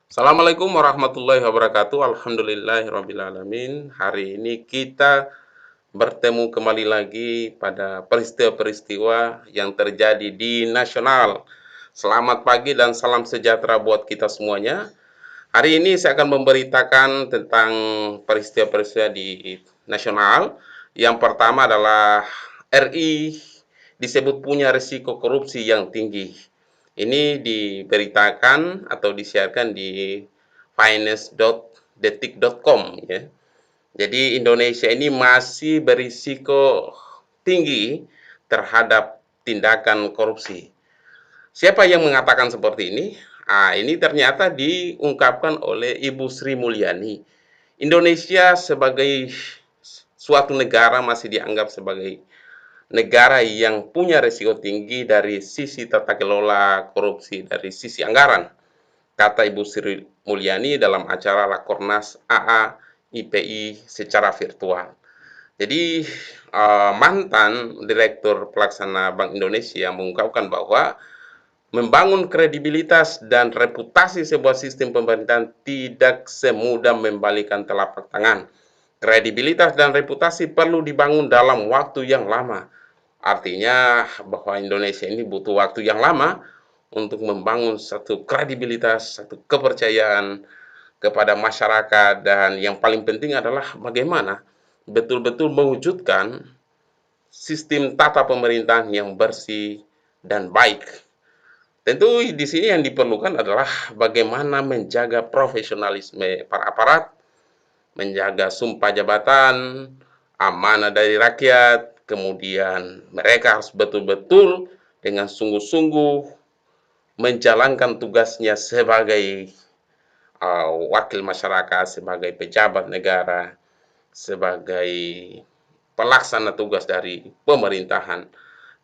Assalamualaikum warahmatullahi wabarakatuh. Alhamdulillahirrabbilalamin. Hari ini kita bertemu kembali lagi pada peristiwa-peristiwa yang terjadi di nasional. Selamat pagi dan salam sejahtera buat kita semuanya. Hari ini saya akan memberitakan tentang peristiwa-peristiwa di nasional. Yang pertama adalah RI disebut punya risiko korupsi yang tinggi. Ini diberitakan atau disiarkan di finance.detik.com ya. Jadi Indonesia ini masih berisiko tinggi terhadap tindakan korupsi. Siapa yang mengatakan seperti ini? Ini ternyata diungkapkan oleh Ibu Sri Mulyani. Indonesia sebagai suatu negara masih dianggap sebagai negara yang punya risiko tinggi dari sisi tata kelola korupsi, dari sisi anggaran, kata Ibu Sri Mulyani dalam acara Rakornas AA IPI secara virtual. Jadi mantan Direktur Pelaksana Bank Indonesia mengungkapkan bahwa membangun kredibilitas dan reputasi sebuah sistem pemerintahan tidak semudah membalikan telapak tangan. Kredibilitas dan reputasi perlu dibangun dalam waktu yang lama. Artinya bahwa Indonesia ini butuh waktu yang lama untuk membangun satu kredibilitas, satu kepercayaan kepada masyarakat, dan yang paling penting adalah bagaimana betul-betul mewujudkan sistem tata pemerintahan yang bersih dan baik. Tentu di sini yang diperlukan adalah bagaimana menjaga profesionalisme para aparat, menjaga sumpah jabatan, amanah dari rakyat, kemudian mereka harus betul-betul dengan sungguh-sungguh menjalankan tugasnya sebagai wakil masyarakat, sebagai pejabat negara, sebagai pelaksana tugas dari pemerintahan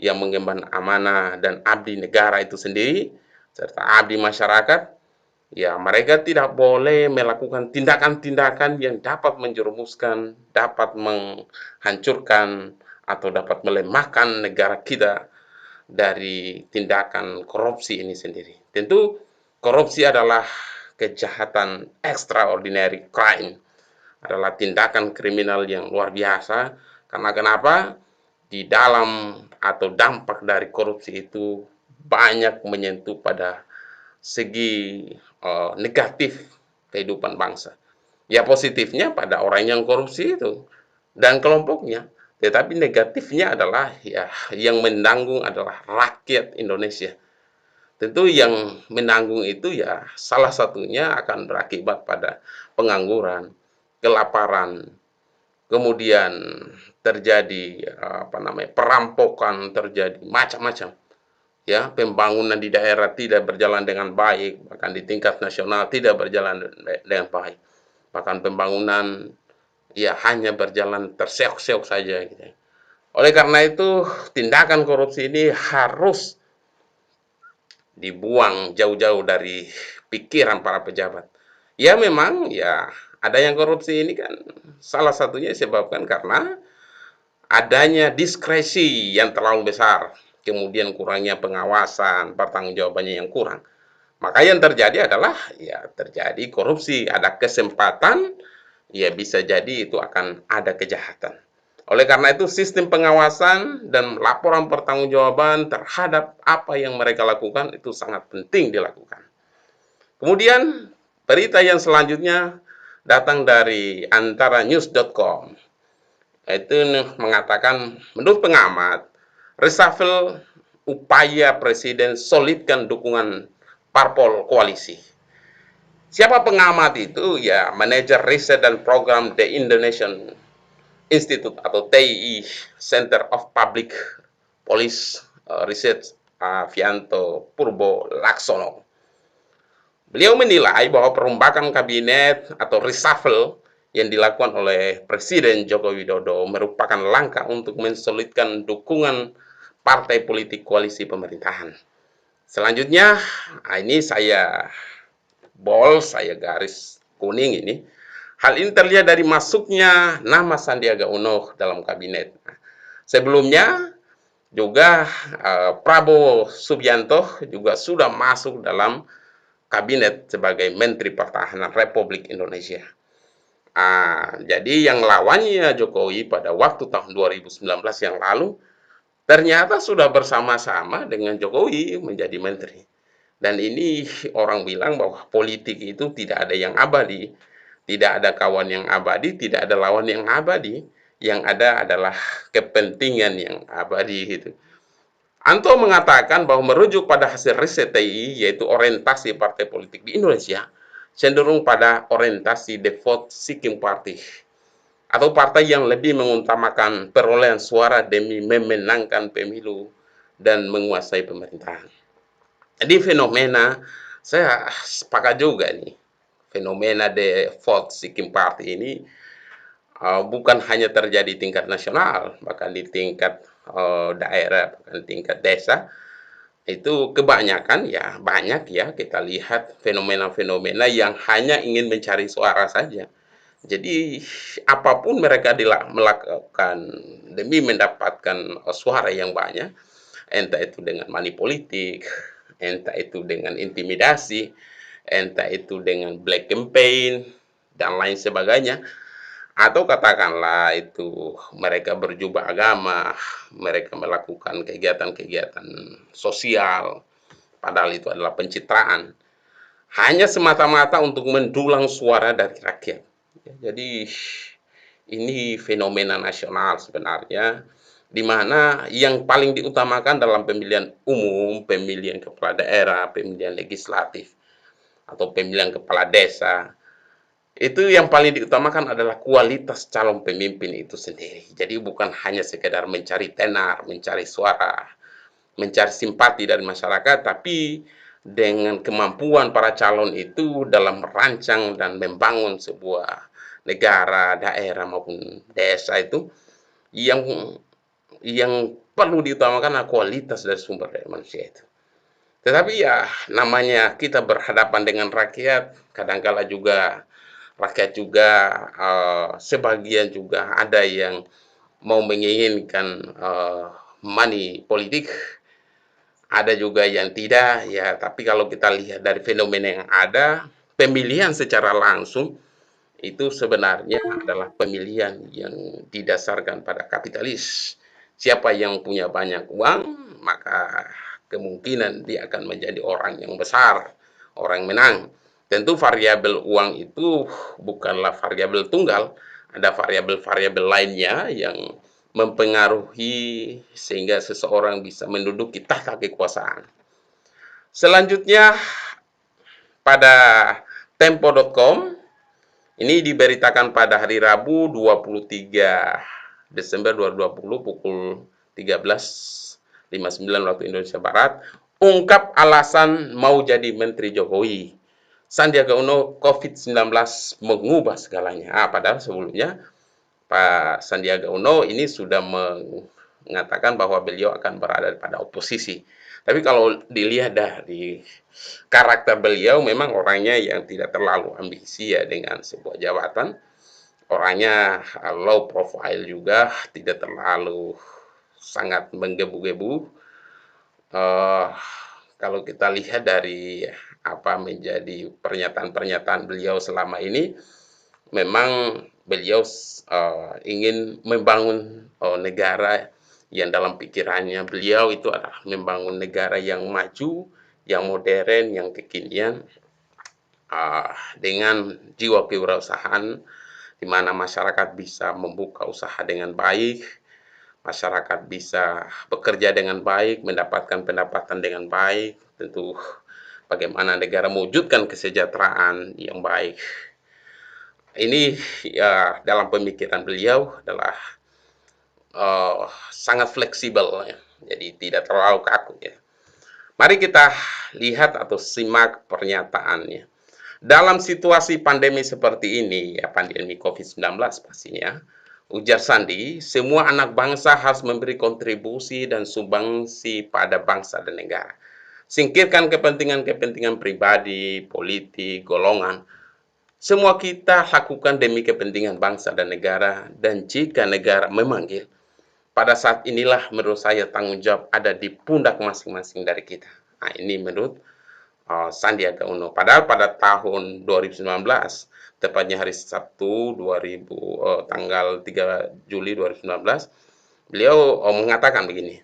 yang mengemban amanah dan abdi negara itu sendiri, serta abdi masyarakat. Ya, mereka tidak boleh melakukan tindakan-tindakan yang dapat menjerumuskan, dapat menghancurkan, atau dapat melemahkan negara kita dari tindakan korupsi ini sendiri. Tentu korupsi adalah kejahatan extraordinary crime, adalah tindakan kriminal yang luar biasa. Karena kenapa? Di dalam atau dampak dari korupsi itu banyak menyentuh pada segi negatif kehidupan bangsa. Ya positifnya pada orang yang korupsi itu dan kelompoknya, tetapi negatifnya adalah ya yang menanggung adalah rakyat Indonesia. Tentu yang menanggung itu ya salah satunya akan berakibat pada pengangguran, kelaparan, kemudian terjadi perampokan, terjadi macam-macam. Ya, pembangunan di daerah tidak berjalan dengan baik, bahkan di tingkat nasional tidak berjalan dengan baik. Bahkan pembangunan ya hanya berjalan terseok-seok saja gitu. Oleh karena itu, tindakan korupsi ini harus dibuang jauh-jauh dari pikiran para pejabat. Ya memang ya ada yang korupsi ini kan salah satunya disebabkan karena adanya diskresi yang terlalu besar, kemudian kurangnya pengawasan, pertanggungjawabannya yang kurang. Maka yang terjadi adalah ya terjadi korupsi, ada kesempatan, ya bisa jadi itu akan ada kejahatan. Oleh karena itu sistem pengawasan dan laporan pertanggungjawaban terhadap apa yang mereka lakukan itu sangat penting dilakukan. Kemudian berita yang selanjutnya datang dari antaranews.com. Itu mengatakan menurut pengamat reshuffle upaya presiden solidkan dukungan parpol koalisi. Siapa pengamat itu? Ya, manajer riset dan program The Indonesian Institute atau TII Center of Public Policy Research Avianto Purbo Laksono. Beliau menilai bahwa perombakan kabinet atau reshuffle yang dilakukan oleh Presiden Joko Widodo merupakan langkah untuk mensolidkan dukungan partai politik koalisi pemerintahan. Selanjutnya, ini saya saya garis kuning ini. Hal ini terlihat dari masuknya nama Sandiaga Uno dalam kabinet. Sebelumnya juga Prabowo Subianto juga sudah masuk dalam kabinet sebagai Menteri Pertahanan Republik Indonesia. Jadi yang lawannya Jokowi pada waktu tahun 2019 yang lalu ternyata sudah bersama-sama dengan Jokowi menjadi menteri. Dan ini orang bilang bahwa politik itu tidak ada yang abadi, tidak ada kawan yang abadi, tidak ada lawan yang abadi. Yang ada adalah kepentingan yang abadi gitu. Anto mengatakan bahwa merujuk pada hasil riset TI, yaitu orientasi partai politik di Indonesia, cenderung pada orientasi the vote seeking party, atau partai yang lebih mengutamakan perolehan suara demi memenangkan pemilu dan menguasai pemerintahan. Jadi fenomena, saya sepakat juga nih, fenomena the vote seeking party ini bukan hanya terjadi tingkat nasional, bahkan di tingkat daerah, bahkan tingkat desa, itu kebanyakan ya, banyak ya kita lihat fenomena-fenomena yang hanya ingin mencari suara saja. Jadi apapun mereka melakukan demi mendapatkan suara yang banyak, entah itu dengan money politik, entah itu dengan intimidasi, entah itu dengan black campaign, dan lain sebagainya. Atau katakanlah itu mereka berjubah agama, mereka melakukan kegiatan-kegiatan sosial, padahal itu adalah pencitraan. Hanya semata-mata untuk mendulang suara dari rakyat. Jadi ini fenomena nasional sebenarnya, di mana yang paling diutamakan dalam pemilihan umum, pemilihan kepala daerah, pemilihan legislatif, atau pemilihan kepala desa, itu yang paling diutamakan adalah kualitas calon pemimpin itu sendiri. Jadi bukan hanya sekedar mencari tenar, mencari suara, mencari simpati dari masyarakat, tapi dengan kemampuan para calon itu dalam merancang dan membangun sebuah negara, daerah maupun desa itu yang perlu diutamakan adalah kualitas dari sumber daya manusia itu. Tetapi ya namanya kita berhadapan dengan rakyat, kadangkala juga rakyat juga sebagian juga ada yang mau menginginkan money politik, ada juga yang tidak ya. Tapi kalau kita lihat dari fenomena yang ada, pemilihan secara langsung itu sebenarnya adalah pemilihan yang didasarkan pada kapitalis. Siapa yang punya banyak uang, maka kemungkinan dia akan menjadi orang yang besar, orang menang. Tentu variabel uang itu bukanlah variabel tunggal, ada variabel-variabel lainnya yang mempengaruhi sehingga seseorang bisa menduduki tahta kekuasaan. Selanjutnya pada tempo.com ini diberitakan pada hari Rabu 23 Desember 2020 pukul 13.59 waktu Indonesia Barat, ungkap alasan mau jadi Menteri Jokowi. Sandiaga Uno, COVID-19 mengubah segalanya. Padahal sebelumnya Pak Sandiaga Uno ini sudah mengatakan bahwa beliau akan berada pada oposisi. Tapi kalau dilihat dari karakter beliau, memang orangnya yang tidak terlalu ambisi ya dengan sebuah jabatan. Orangnya low profile juga, tidak terlalu sangat menggebu-gebu. Kalau kita lihat dari apa menjadi pernyataan-pernyataan beliau selama ini, memang beliau ingin membangun negara yang dalam pikirannya beliau itu adalah membangun negara yang maju, yang modern, yang kekinian, dengan jiwa kewirausahaan, di mana masyarakat bisa membuka usaha dengan baik, masyarakat bisa bekerja dengan baik, mendapatkan pendapatan dengan baik, tentu bagaimana negara mewujudkan kesejahteraan yang baik. Ini ya dalam pemikiran beliau adalah sangat fleksibel ya. Jadi tidak terlalu kaku ya. Mari kita lihat atau simak pernyataannya. Dalam situasi pandemi seperti ini, ya pandemi COVID-19 pastinya, ujar Sandi, semua anak bangsa harus memberi kontribusi dan sumbangsi pada bangsa dan negara. Singkirkan kepentingan-kepentingan pribadi, politik, golongan. Semua kita lakukan demi kepentingan bangsa dan negara, dan jika negara memanggil, pada saat inilah menurut saya tanggung jawab ada di pundak masing-masing dari kita. Nah, ini menurut Sandiaga Uno. Padahal pada tahun 2019, tepatnya hari Sabtu tanggal 3 Juli 2019, beliau mengatakan begini,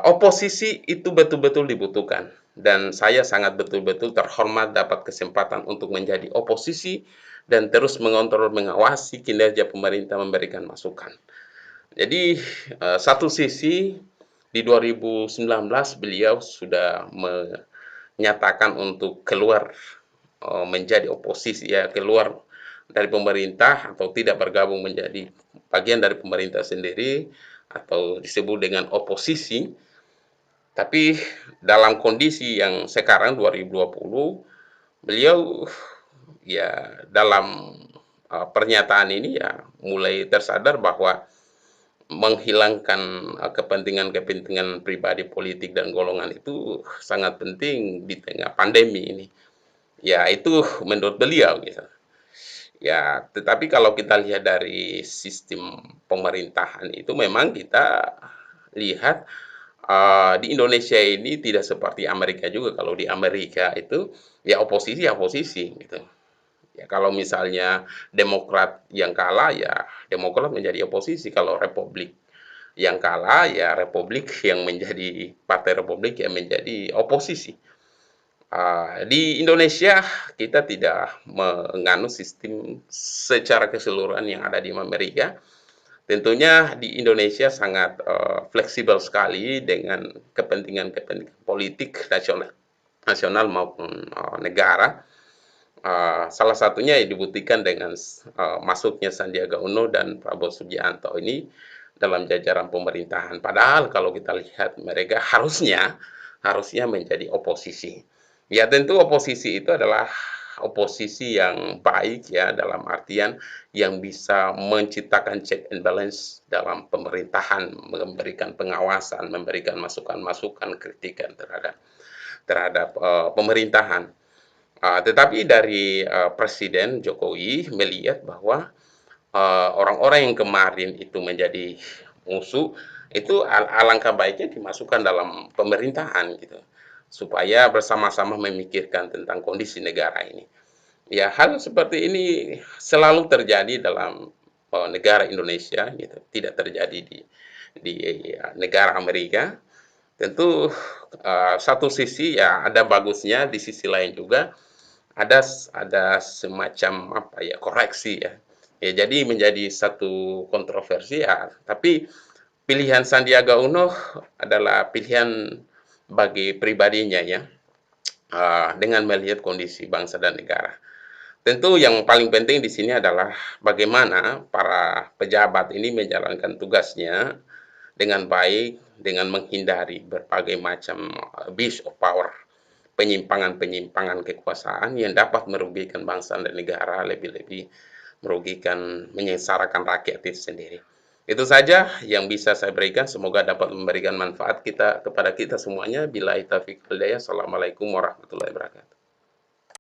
oposisi itu betul-betul dibutuhkan dan saya sangat betul-betul terhormat dapat kesempatan untuk menjadi oposisi dan terus mengontrol, mengawasi kinerja pemerintah, memberikan masukan. Jadi satu sisi di 2019 beliau sudah menyatakan untuk keluar menjadi oposisi, ya keluar dari pemerintah atau tidak bergabung menjadi bagian dari pemerintah sendiri atau disebut dengan oposisi. Tapi dalam kondisi yang sekarang 2020, beliau ya dalam pernyataan ini ya mulai tersadar bahwa menghilangkan kepentingan-kepentingan pribadi politik dan golongan itu sangat penting di tengah pandemi ini. Ya itu menurut beliau gitu. Ya, tetapi kalau kita lihat dari sistem pemerintahan itu memang kita lihat di Indonesia ini tidak seperti Amerika juga. Kalau di Amerika itu ya oposisi gitu. Ya kalau misalnya Demokrat yang kalah ya Demokrat menjadi oposisi, kalau Republik yang kalah ya Republik yang menjadi Partai Republik yang menjadi oposisi. Di Indonesia kita tidak menganut sistem secara keseluruhan yang ada di Amerika. Tentunya di Indonesia sangat fleksibel sekali dengan kepentingan-kepentingan politik nasional, nasional maupun negara. Salah satunya yang dibuktikan dengan masuknya Sandiaga Uno dan Prabowo Subianto ini dalam jajaran pemerintahan. Padahal kalau kita lihat mereka harusnya menjadi oposisi. Ya tentu oposisi itu adalah oposisi yang baik ya dalam artian yang bisa menciptakan check and balance dalam pemerintahan, memberikan pengawasan, memberikan masukan-masukan, kritikan terhadap terhadap pemerintahan. Tetapi dari Presiden Jokowi melihat bahwa orang-orang yang kemarin itu menjadi musuh itu alangkah baiknya dimasukkan dalam pemerintahan gitu supaya bersama-sama memikirkan tentang kondisi negara ini. Ya, hal seperti ini selalu terjadi dalam negara Indonesia gitu, tidak terjadi di negara Amerika. Tentu satu sisi ya ada bagusnya, di sisi lain juga ada semacam apa ya koreksi ya. Ya jadi menjadi satu kontroversi ya, tapi pilihan Sandiaga Uno adalah pilihan bagi pribadinya ya, dengan melihat kondisi bangsa dan negara. Tentu yang paling penting di sini adalah bagaimana para pejabat ini menjalankan tugasnya dengan baik, dengan menghindari berbagai macam abuse of power, penyimpangan-penyimpangan kekuasaan yang dapat merugikan bangsa dan negara, lebih-lebih merugikan, menyengsarakan rakyat itu sendiri. Itu saja yang bisa saya berikan, semoga dapat memberikan manfaat kepada kita semuanya. Billahi taufiq wal hidayah. Assalamualaikum warahmatullahi wabarakatuh.